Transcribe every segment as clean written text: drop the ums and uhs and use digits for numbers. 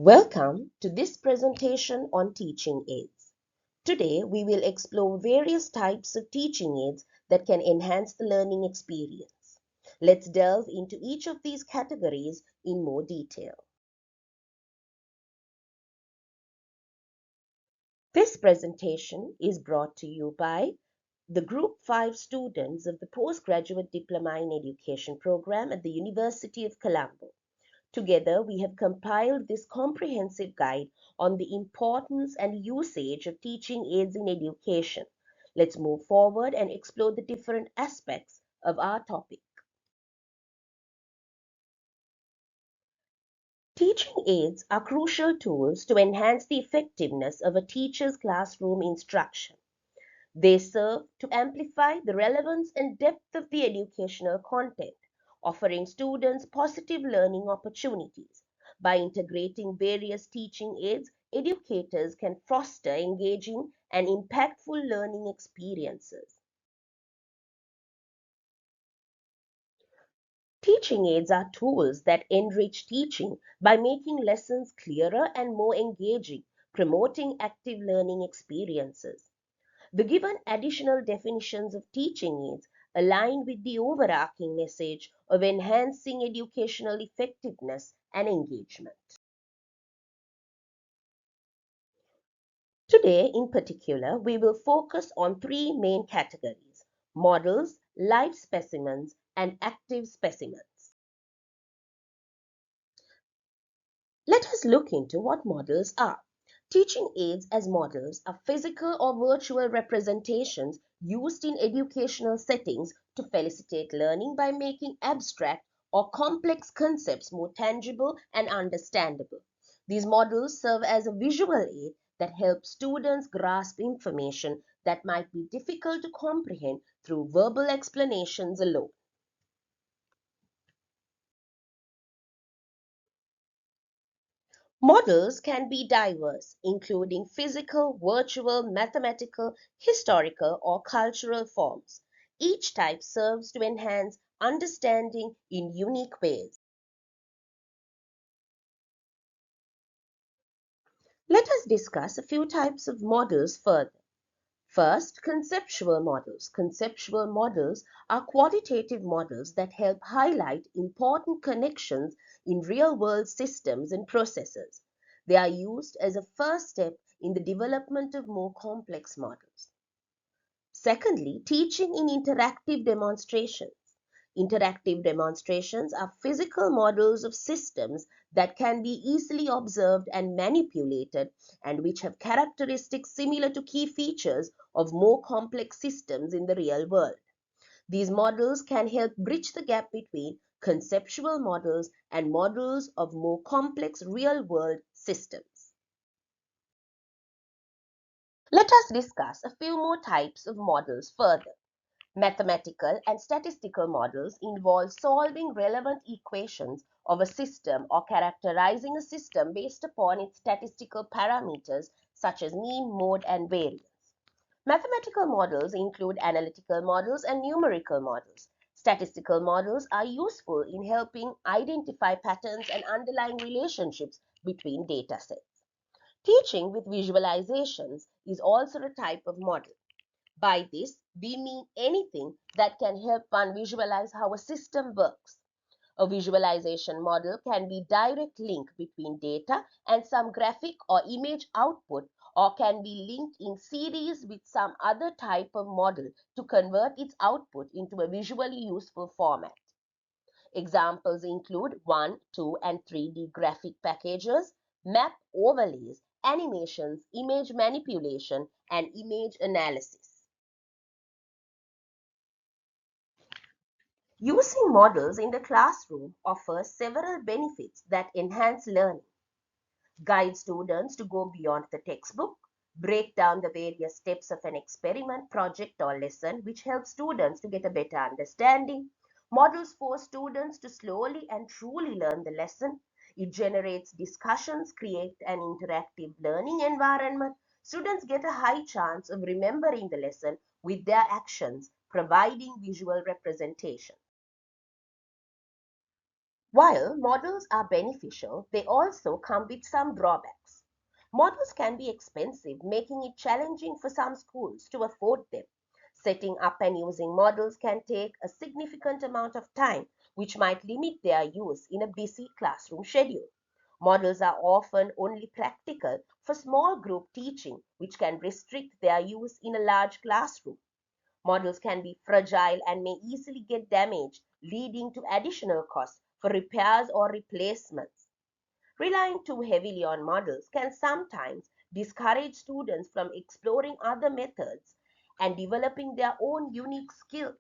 Welcome to this presentation on teaching aids. Today we will explore various types of teaching aids that can enhance the learning experience. Let's delve into each of these categories in more detail. This presentation is brought to you by the Group 5 students of the Postgraduate Diploma in Education program at the University of Colombo. Together, we have compiled this comprehensive guide on the importance and usage of teaching aids in education. Let's move forward and explore the different aspects of our topic. Teaching aids are crucial tools to enhance the effectiveness of a teacher's classroom instruction. They serve to amplify the relevance and depth of the educational content, offering students positive learning opportunities. By integrating various teaching aids, educators can foster engaging and impactful learning experiences. Teaching aids are tools that enrich teaching by making lessons clearer and more engaging, promoting active learning experiences. The given additional definitions of teaching aids align with the overarching message of enhancing educational effectiveness and engagement. Today, in particular, we will focus on three main categories: models, live specimens, and active specimens. Let us look into what models are. Teaching aids as models are physical or virtual representations used in educational settings to facilitate learning by making abstract or complex concepts more tangible and understandable. These models serve as a visual aid that helps students grasp information that might be difficult to comprehend through verbal explanations alone. Models can be diverse, including physical, virtual, mathematical, historical, or cultural forms. Each type serves to enhance understanding in unique ways. Let us discuss a few types of models further. First, conceptual models. Conceptual models are qualitative models that help highlight important connections in real-world systems and processes. They are used as a first step in the development of more complex models. Secondly, teaching in interactive demonstrations. Interactive demonstrations are physical models of systems that can be easily observed and manipulated and which have characteristics similar to key features of more complex systems in the real world. These models can help bridge the gap between conceptual models and models of more complex real-world systems. Let us discuss a few more types of models further. Mathematical and statistical models involve solving relevant equations of a system or characterizing a system based upon its statistical parameters such as mean, mode, and variance. Mathematical models include analytical models and numerical models. Statistical models are useful in helping identify patterns and underlying relationships between data sets. Teaching with visualizations is also a type of model. By this, we mean anything that can help one visualize how a system works. A visualization model can be a direct link between data and some graphic or image output, or can be linked in series with some other type of model to convert its output into a visually useful format. Examples include 1, 2, and 3D graphic packages, map overlays, animations, image manipulation, and image analysis. Using models in the classroom offers several benefits that enhance learning. Guide students to go beyond the textbook, break down the various steps of an experiment, project, or lesson, which helps students to get a better understanding. Models force students to slowly and truly learn the lesson. It generates discussions, create an interactive learning environment. Students get a high chance of remembering the lesson with their actions, providing visual representation. While models are beneficial, they also come with some drawbacks. Models can be expensive, making it challenging for some schools to afford them. Setting up and using models can take a significant amount of time, which might limit their use in a busy classroom schedule. Models are often only practical for small group teaching, which can restrict their use in a large classroom. Models can be fragile and may easily get damaged, leading to additional costs for repairs or replacements. Relying too heavily on models can sometimes discourage students from exploring other methods and developing their own unique skills.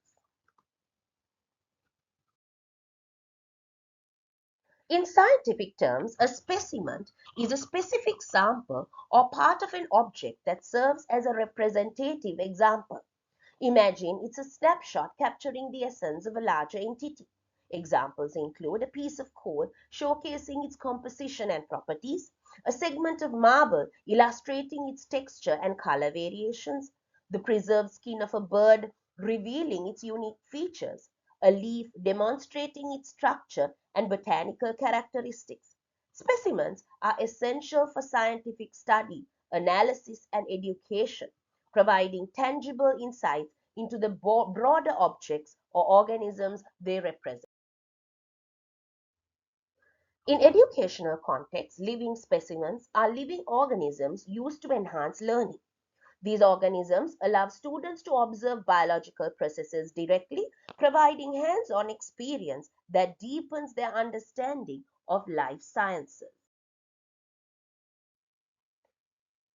In scientific terms, a specimen is a specific sample or part of an object that serves as a representative example. Imagine it's a snapshot capturing the essence of a larger entity. Examples include a piece of coal showcasing its composition and properties, a segment of marble illustrating its texture and color variations, the preserved skin of a bird revealing its unique features, a leaf demonstrating its structure and botanical characteristics. Specimens are essential for scientific study, analysis, and education, providing tangible insights into the broader objects or organisms they represent. In educational contexts, living specimens are living organisms used to enhance learning. These organisms allow students to observe biological processes directly, providing hands-on experience that deepens their understanding of life sciences.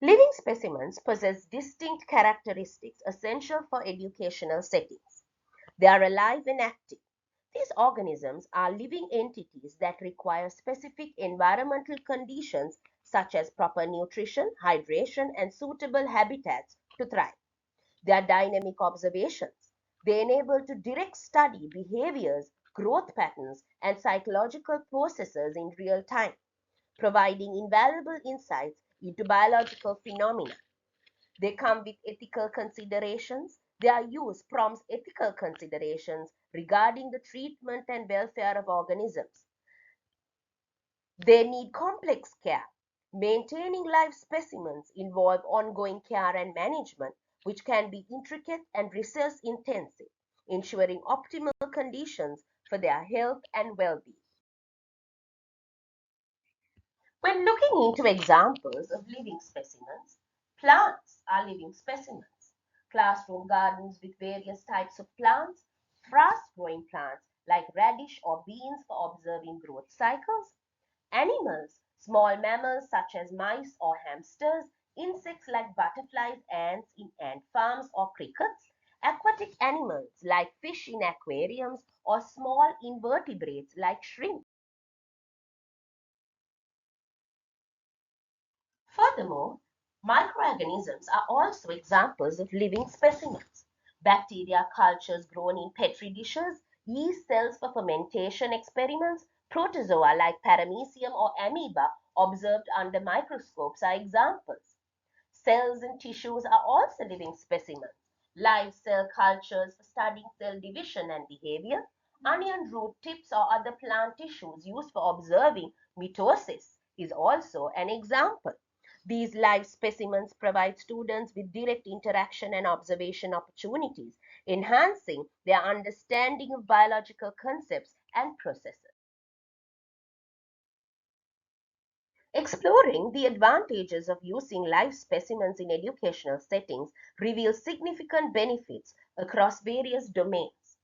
Living specimens possess distinct characteristics essential for educational settings. They are alive and active. These organisms are living entities that require specific environmental conditions such as proper nutrition, hydration, and suitable habitats to thrive. They are dynamic observations. They enable to direct study behaviors, growth patterns, and psychological processes in real time, providing invaluable insights into biological phenomena. They come with ethical considerations. Their use prompts ethical considerations regarding the treatment and welfare of organisms. They need complex care. Maintaining live specimens involve ongoing care and management, which can be intricate and resource intensive, ensuring optimal conditions for their health and well-being. When looking into examples of living specimens, plants are living specimens. Classroom gardens with various types of plants, fast-growing plants like radish or beans for observing growth cycles, animals, small mammals such as mice or hamsters, insects like butterflies, ants in ant farms or crickets, aquatic animals like fish in aquariums or small invertebrates like shrimp. Furthermore, microorganisms are also examples of living specimens. Bacteria cultures grown in petri dishes, yeast cells for fermentation experiments, protozoa like paramecium or amoeba observed under microscopes are examples. Cells and tissues are also living specimens. Live cell cultures for studying cell division and behavior, onion root tips or other plant tissues used for observing mitosis is also an example. These live specimens provide students with direct interaction and observation opportunities, enhancing their understanding of biological concepts and processes. Exploring the advantages of using live specimens in educational settings reveals significant benefits across various domains.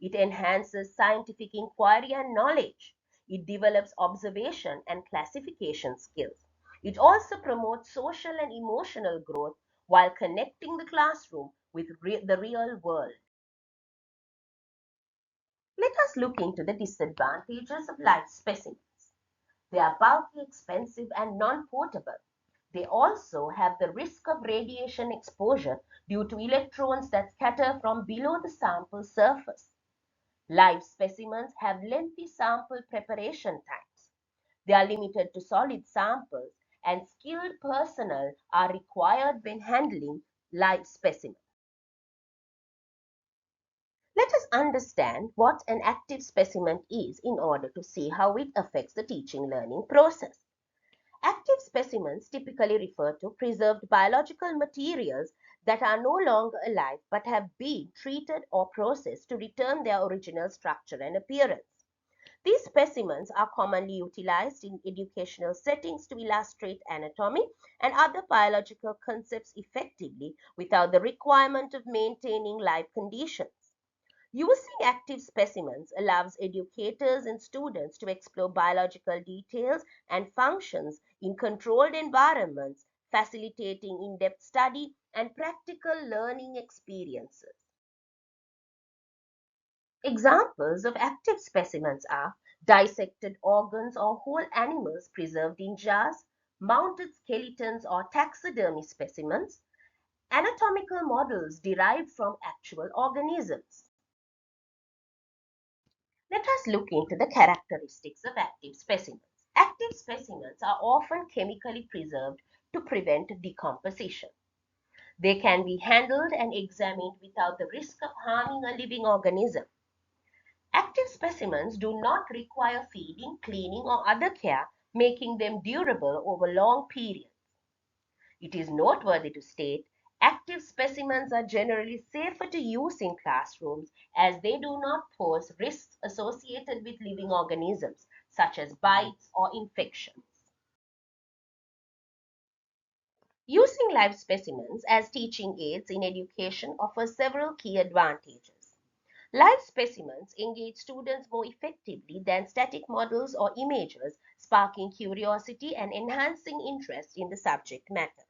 It enhances scientific inquiry and knowledge. It develops observation and classification skills. It also promotes social and emotional growth while connecting the classroom with the real world. Let us look into the disadvantages of live specimens. They are bulky, expensive, and non-portable. They also have the risk of radiation exposure due to electrons that scatter from below the sample surface. Live specimens have lengthy sample preparation times. They are limited to solid samples, and skilled personnel are required when handling live specimens. Let us understand what an active specimen is in order to see how it affects the teaching learning process. Active specimens typically refer to preserved biological materials that are no longer alive but have been treated or processed to return their original structure and appearance. These specimens are commonly utilized in educational settings to illustrate anatomy and other biological concepts effectively without the requirement of maintaining live conditions. Using active specimens allows educators and students to explore biological details and functions in controlled environments, facilitating in-depth study and practical learning experiences. Examples of active specimens are dissected organs or whole animals preserved in jars, mounted skeletons or taxidermy specimens, anatomical models derived from actual organisms. Let us look into the characteristics of active specimens. Active specimens are often chemically preserved to prevent decomposition. They can be handled and examined without the risk of harming a living organism. Active specimens do not require feeding, cleaning, or other care, making them durable over long periods. It is noteworthy to state active specimens are generally safer to use in classrooms as they do not pose risks associated with living organisms, such as bites or infections. Using live specimens as teaching aids in education offers several key advantages. Live specimens engage students more effectively than static models or images, sparking curiosity and enhancing interest in the subject matter.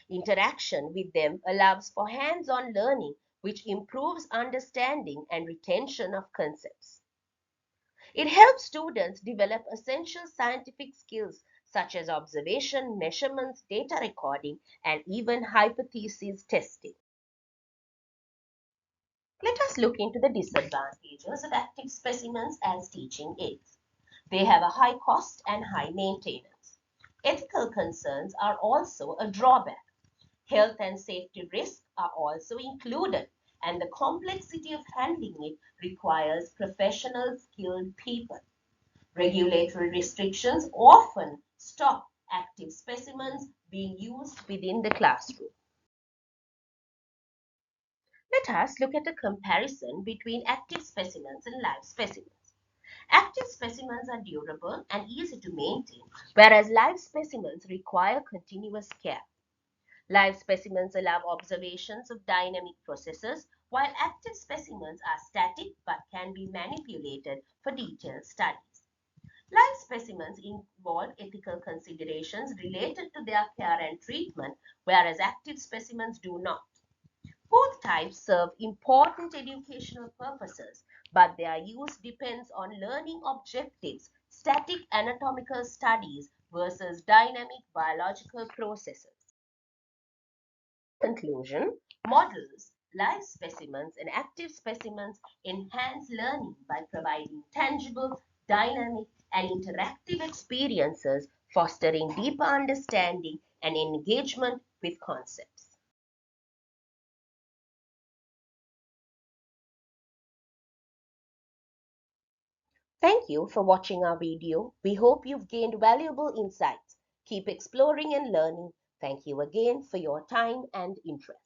Interaction with them allows for hands-on learning, which improves understanding and retention of concepts. It helps students develop essential scientific skills such as observation, measurements, data recording, and even hypothesis testing. Let us look into the disadvantages of active specimens as teaching aids. They have a high cost and high maintenance. Ethical concerns are also a drawback. Health and safety risks are also included, and the complexity of handling it requires professional, skilled people. Regulatory restrictions often stop active specimens being used within the classroom. Let us look at a comparison between active specimens and live specimens. Active specimens are durable and easy to maintain, whereas live specimens require continuous care. Live specimens allow observations of dynamic processes, while active specimens are static but can be manipulated for detailed studies. Live specimens involve ethical considerations related to their care and treatment, whereas active specimens do not. Both types serve important educational purposes, but their use depends on learning objectives, static anatomical studies versus dynamic biological processes. Conclusion, models, live specimens, and active specimens enhance learning by providing tangible, dynamic, and interactive experiences, fostering deeper understanding and engagement with concepts. Thank you for watching our video. We hope you've gained valuable insights. Keep exploring and learning. Thank you again for your time and interest.